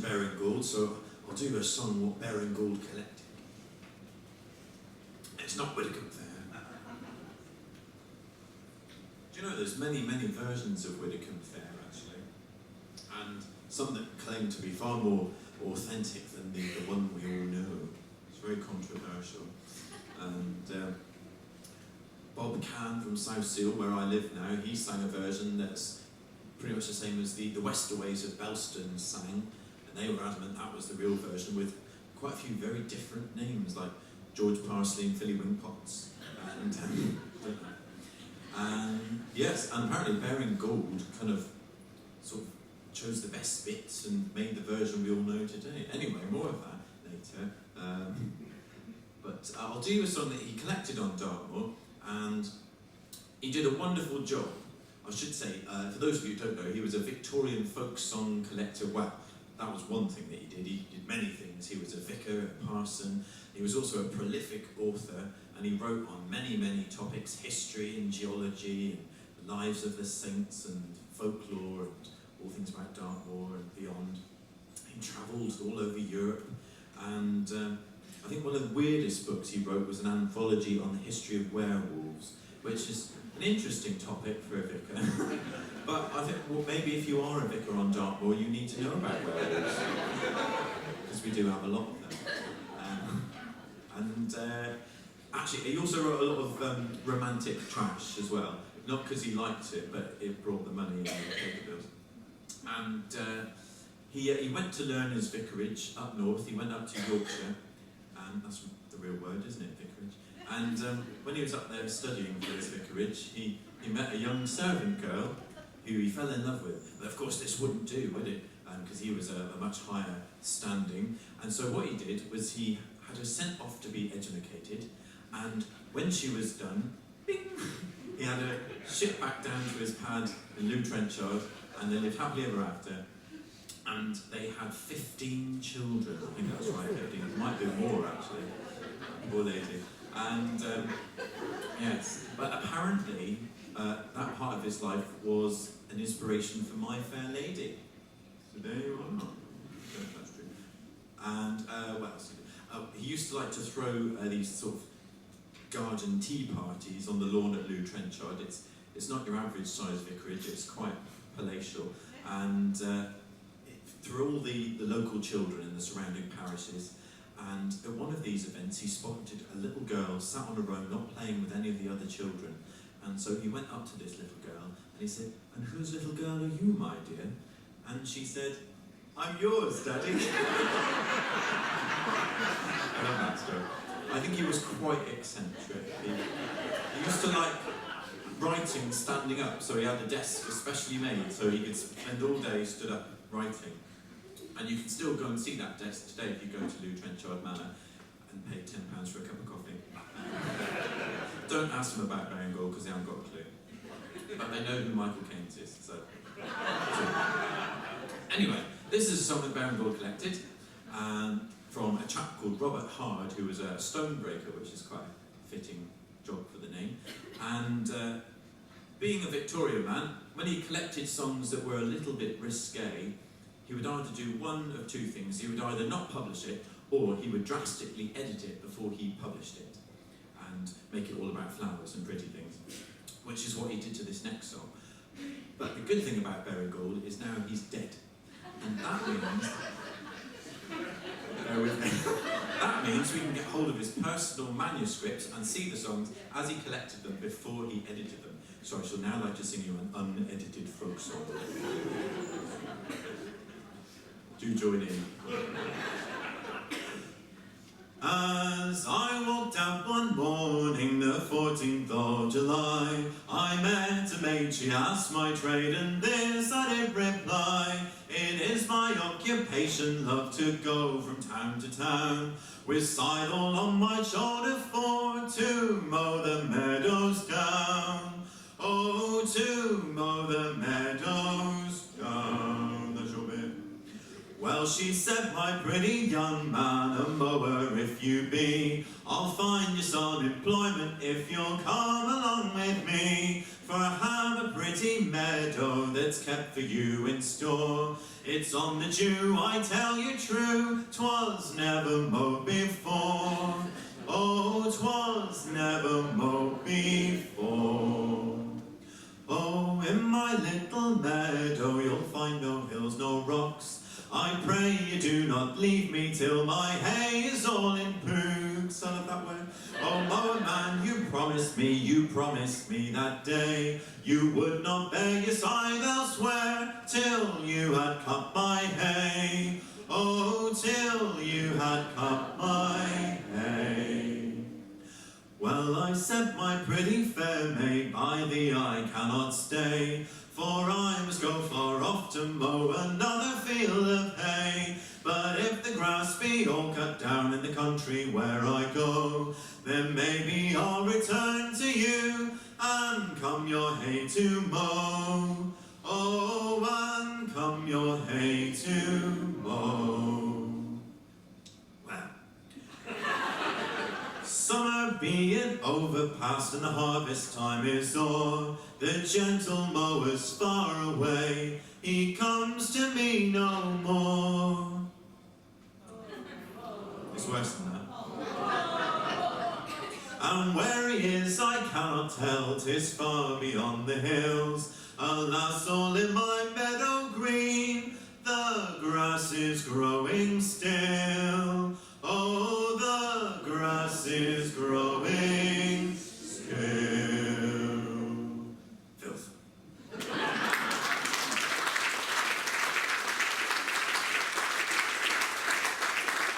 Baring Gould, so I'll do a song what Baring Gould collected. It's not Widecombe Fair. Do you know there's many versions of Widecombe Fair actually, and some that claim to be far more authentic than the one we all know. It's very controversial. And Bob Can from South Seal, where I live now, he sang a version that's pretty much the same as the Westerways of Belston sang, and they were adamant that was the real version with quite a few very different names like George Parsley and Philly Wingpots. And yes, and apparently Baring Gould kind of sort of chose the best bits and made the version we all know today. Anyway, more of that later. But I'll do a song that he collected on Dartmoor, and he did a wonderful job. I should say, for those of you who don't know, he was a Victorian folk song collector. Well, that was one thing that he did. He did many things. He was a vicar, a parson. He was also a prolific author, and he wrote on many topics: history and geology, and the lives of the saints, and folklore, and all things about Dartmoor and beyond. He travelled all over Europe, and I think one of the weirdest books he wrote was an anthology on the history of werewolves, which is an interesting topic for a vicar. But I think, well, maybe if you are a vicar on Dartmoor, you need to know about werewolves, because we do have a lot of them. Actually, he also wrote a lot of romantic trash as well. Not because he liked it, but it brought the money and paid the bills. And he went to learn his vicarage up north. He went up to Yorkshire, and that's the real word, isn't it, vicarage? And when he was up there studying for his vicarage, he met a young servant girl who he fell in love with. But of course this wouldn't do, would it? Because he was a much higher standing. And so what he did was he had her sent off to be educated, and when she was done, bing, he had her shipped back down to his pad in Lew Trenchard, and they lived happily ever after. And they had 15 children. I think that's right, 15. It might be more actually. Poor lady. And yes, but apparently that part of his life was an inspiration for My Fair Lady. So there you are. I don't know if that's true. And what else? He used to like to throw these sort of garden tea parties on the lawn at Lew Trenchard. It's not your average size vicarage. It's quite palatial, and through all the local children in the surrounding parishes. And at one of these events, he spotted a little girl sat on a row, not playing with any of the other children. And so he went up to this little girl, and he said, "And whose little girl are you, my dear?" And she said, "I'm yours, Daddy." I love that story. I think he was quite eccentric. He used to like writing standing up, so he had a desk especially made so he could spend all day stood up writing. And you can still go and see that desk today if you go to Lew Trenchard Manor and pay £10 for a cup of coffee. Don't ask them about Baring Gould because they haven't got a clue. But they know who Michael Caine is, so. Anyway, this is a song that Baring Gould collected from a chap called Robert Hard, who was a stonebreaker, which is quite a fitting job for the name. And being a Victorian man, when he collected songs that were a little bit risque, he would either do one of two things. He would either not publish it, or he would drastically edit it before he published it, and make it all about flowers and pretty things, which is what he did to this next song. But the good thing about Baring Gould is now he's dead. And that means, bear with me, that means we can get hold of his personal manuscripts and see the songs as he collected them before he edited them. So I shall now like to sing you an unedited folk song. Do join in. As I walked out one morning, the 14th of July, I met a maid, she asked my trade, and this I did reply. It is my occupation, love, to go from town to town, with scythe all on my shoulder for to mow the meadows down. Oh, to mow the meadows down. That's your bit. Well, she said, my pretty young man, a mower if you be, I'll find you some employment if you'll come along with me. For I have a pretty meadow that's kept for you in store. It's on the dew, I tell you true, 'twas never mowed before. Oh, 'twas never mowed before. Oh, in my little meadow you'll find no hills, no rocks. I pray you do not leave me till my hay is all in pooks. Son of that way. Oh, mower man, you promised me that day you would not bear your scythe elsewhere till you had cut my hay. Oh, till you had cut my hay. Well, I said, my pretty fair maid, by thee I cannot stay, for I must go far off to mow another field of hay. But if the grass be all cut down in the country where I go, then maybe I'll return to you, and come your hay to mow. Oh, and come your hay to mow. Well, summer being overpast and the harvest time is o'er, the gentle mower's far away, he comes to me no more. It's worse than that. And where he is I cannot tell, 'tis far beyond the hills. Alas, all in my meadow green, the grass is growing still. Oh, the grass is growing